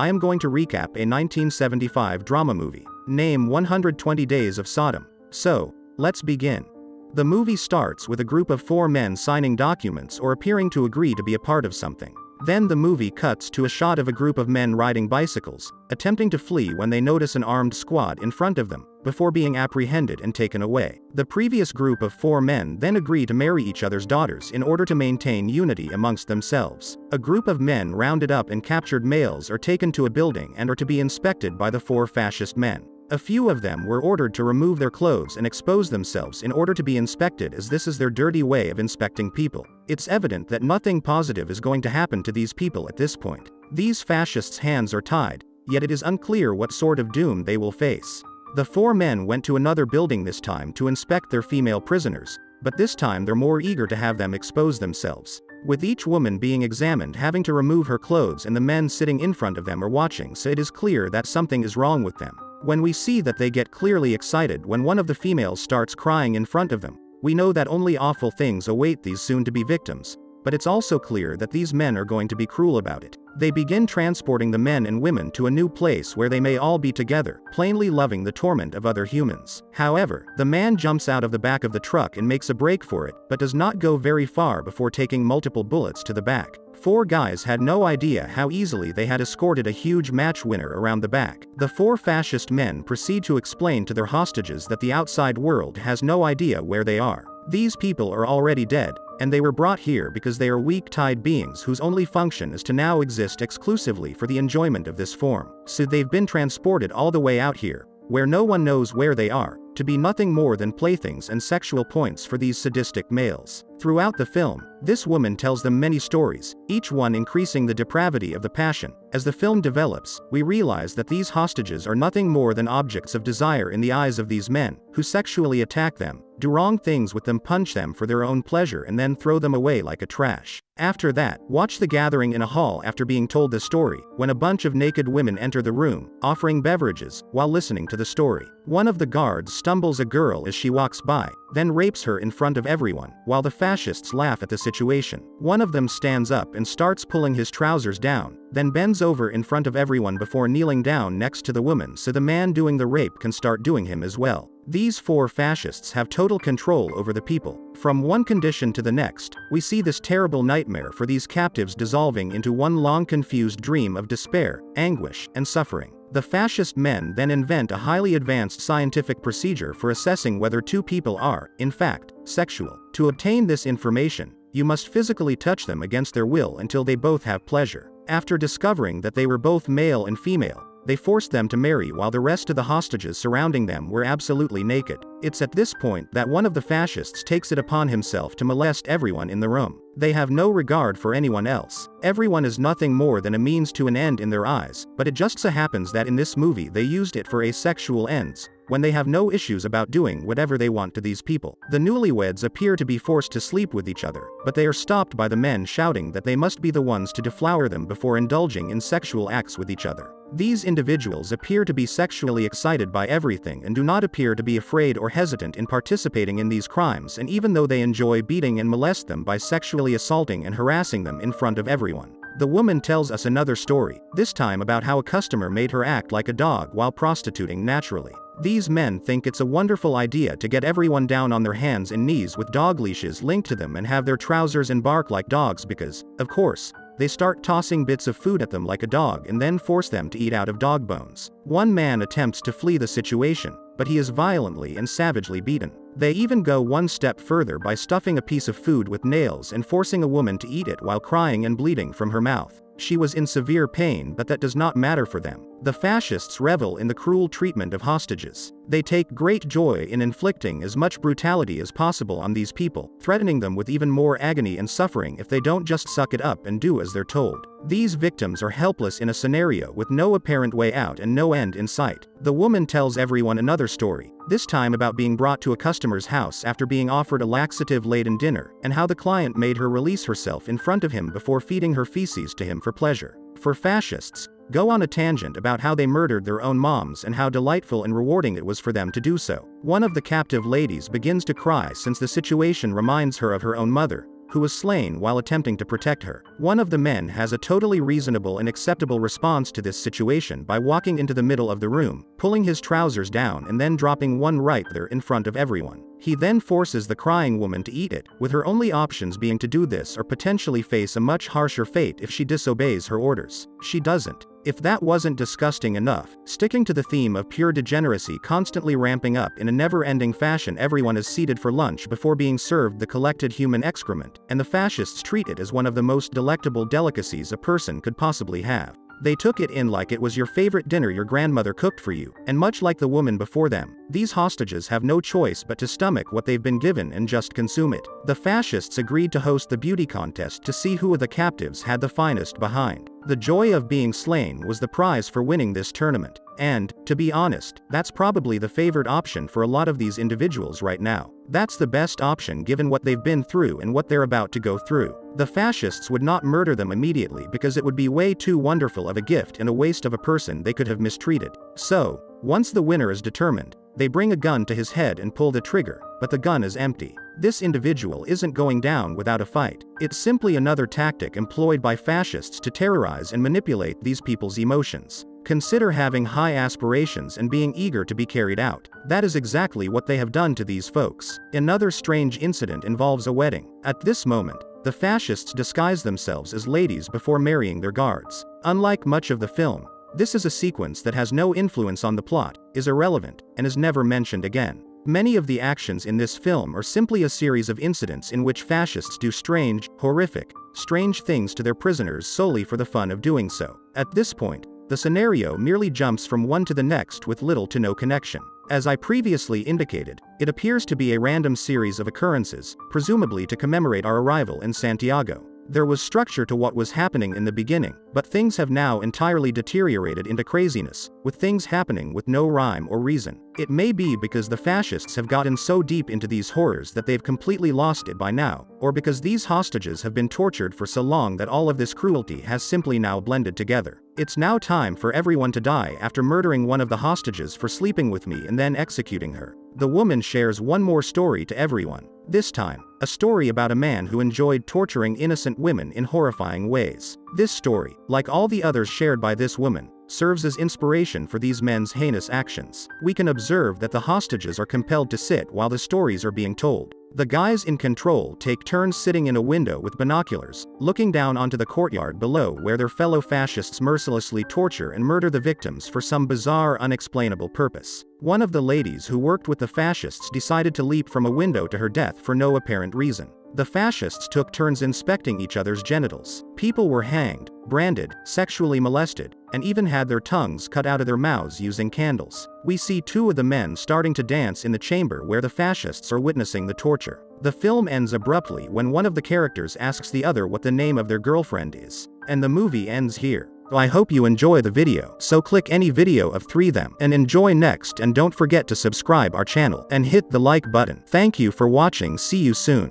I am going to recap a 1975 drama movie. Name 120 Days of Sodom. So, let's begin. The movie starts with a group of 4 men signing documents or appearing to agree to be a part of something. Then the movie cuts to a shot of a group of men riding bicycles, attempting to flee when they notice an armed squad in front of them, before being apprehended and taken away. The previous group of 4 men then agree to marry each other's daughters in order to maintain unity amongst themselves. A group of men rounded up and captured males are taken to a building and are to be inspected by the 4 fascist men. A few of them were ordered to remove their clothes and expose themselves in order to be inspected, as this is their dirty way of inspecting people. It's evident that nothing positive is going to happen to these people at this point. These fascists' hands are tied, yet it is unclear what sort of doom they will face. The 4 men went to another building this time to inspect their female prisoners, but this time they're more eager to have them expose themselves. With each woman being examined having to remove her clothes and the men sitting in front of them are watching, so it is clear that something is wrong with them. When we see that they get clearly excited when one of the females starts crying in front of them, we know that only awful things await these soon-to-be victims, but it's also clear that these men are going to be cruel about it. They begin transporting the men and women to a new place where they may all be together, plainly loving the torment of other humans. However, the man jumps out of the back of the truck and makes a break for it, but does not go very far before taking multiple bullets to the back. 4 guys had no idea how easily they had escorted a huge match winner around the back. The 4 fascist men proceed to explain to their hostages that the outside world has no idea where they are. These people are already dead, and they were brought here because they are weak-tied beings whose only function is to now exist exclusively for the enjoyment of this form. So they've been transported all the way out here, where no one knows where they are, to be nothing more than playthings and sexual points for these sadistic males. Throughout the film, this woman tells them many stories, each one increasing the depravity of the passion. As the film develops, we realize that these hostages are nothing more than objects of desire in the eyes of these men, who sexually attack them, do wrong things with them, punch them for their own pleasure, and then throw them away like a trash. After that, watch the gathering in a hall after being told the story, when a bunch of naked women enter the room, offering beverages, while listening to the story. One of the guards stumbles a girl as she walks by, then rapes her in front of everyone, while the fascists laugh at the situation. One of them stands up and starts pulling his trousers down, then bends over in front of everyone before kneeling down next to the woman so the man doing the rape can start doing him as well. These 4 fascists have total control over the people. From one condition to the next, we see this terrible nightmare for these captives dissolving into one long confused dream of despair, anguish, and suffering. The fascist men then invent a highly advanced scientific procedure for assessing whether 2 people are, in fact, sexual. To obtain this information, you must physically touch them against their will until they both have pleasure. After discovering that they were both male and female, they forced them to marry while the rest of the hostages surrounding them were absolutely naked. It's at this point that one of the fascists takes it upon himself to molest everyone in the room. They have no regard for anyone else. Everyone is nothing more than a means to an end in their eyes, but it just so happens that in this movie they used it for asexual ends, when they have no issues about doing whatever they want to these people. The newlyweds appear to be forced to sleep with each other, but they are stopped by the men shouting that they must be the ones to deflower them before indulging in sexual acts with each other. These individuals appear to be sexually excited by everything and do not appear to be afraid or hesitant in participating in these crimes, and even though they enjoy beating and molest them by sexually assaulting and harassing them in front of everyone. The woman tells us another story, this time about how a customer made her act like a dog while prostituting naturally. These men think it's a wonderful idea to get everyone down on their hands and knees with dog leashes linked to them and have their trousers and bark like dogs because, of course, they start tossing bits of food at them like a dog and then force them to eat out of dog bones. One man attempts to flee the situation, but he is violently and savagely beaten. They even go one step further by stuffing a piece of food with nails and forcing a woman to eat it while crying and bleeding from her mouth. She was in severe pain, but that does not matter for them. The fascists revel in the cruel treatment of hostages. They take great joy in inflicting as much brutality as possible on these people, threatening them with even more agony and suffering if they don't just suck it up and do as they're told. These victims are helpless in a scenario with no apparent way out and no end in sight. The woman tells everyone another story, this time about being brought to a customer's house after being offered a laxative-laden dinner, and how the client made her release herself in front of him before feeding her feces to him for pleasure. For fascists, go on a tangent about how they murdered their own moms and how delightful and rewarding it was for them to do so. One of the captive ladies begins to cry since the situation reminds her of her own mother, who was slain while attempting to protect her. One of the men has a totally reasonable and acceptable response to this situation by walking into the middle of the room, pulling his trousers down and then dropping one right there in front of everyone. He then forces the crying woman to eat it, with her only options being to do this or potentially face a much harsher fate if she disobeys her orders. She doesn't. If that wasn't disgusting enough, sticking to the theme of pure degeneracy constantly ramping up in a never-ending fashion, everyone is seated for lunch before being served the collected human excrement, and the fascists treat it as one of the most delectable delicacies a person could possibly have. They took it in like it was your favorite dinner your grandmother cooked for you, and much like the woman before them, these hostages have no choice but to stomach what they've been given and just consume it. The fascists agreed to host the beauty contest to see who of the captives had the finest behind. The joy of being slain was the prize for winning this tournament. And, to be honest, that's probably the favored option for a lot of these individuals right now. That's the best option given what they've been through and what they're about to go through. The fascists would not murder them immediately because it would be way too wonderful of a gift and a waste of a person they could have mistreated. So, once the winner is determined, they bring a gun to his head and pull the trigger, but the gun is empty. This individual isn't going down without a fight. It's simply another tactic employed by fascists to terrorize and manipulate these people's emotions. Consider having high aspirations and being eager to be carried out. That is exactly what they have done to these folks. Another strange incident involves a wedding. At this moment, the fascists disguise themselves as ladies before marrying their guards. Unlike much of the film, this is a sequence that has no influence on the plot, is irrelevant, and is never mentioned again. Many of the actions in this film are simply a series of incidents in which fascists do strange, horrific, strange things to their prisoners solely for the fun of doing so. At this point, the scenario merely jumps from one to the next with little to no connection. As I previously indicated, it appears to be a random series of occurrences, presumably to commemorate our arrival in Santiago. There was structure to what was happening in the beginning, but things have now entirely deteriorated into craziness, with things happening with no rhyme or reason. It may be because the fascists have gotten so deep into these horrors that they've completely lost it by now, or because these hostages have been tortured for so long that all of this cruelty has simply now blended together. It's now time for everyone to die after murdering one of the hostages for sleeping with me and then executing her. The woman shares one more story to everyone. This time, a story about a man who enjoyed torturing innocent women in horrifying ways. This story, like all the others shared by this woman, serves as inspiration for these men's heinous actions. We can observe that the hostages are compelled to sit while the stories are being told. The guys in control take turns sitting in a window with binoculars, looking down onto the courtyard below where their fellow fascists mercilessly torture and murder the victims for some bizarre, unexplainable purpose. One of the ladies who worked with the fascists decided to leap from a window to her death for no apparent reason. The fascists took turns inspecting each other's genitals. People were hanged, branded, sexually molested, and even had their tongues cut out of their mouths using candles. We see two of the men starting to dance in the chamber where the fascists are witnessing the torture. The film ends abruptly when one of the characters asks the other what the name of their girlfriend is. And the movie ends here. I hope you enjoy the video, so click any video of 3 them and enjoy next, and don't forget to subscribe our channel and hit the like button. Thank you for watching, see you soon.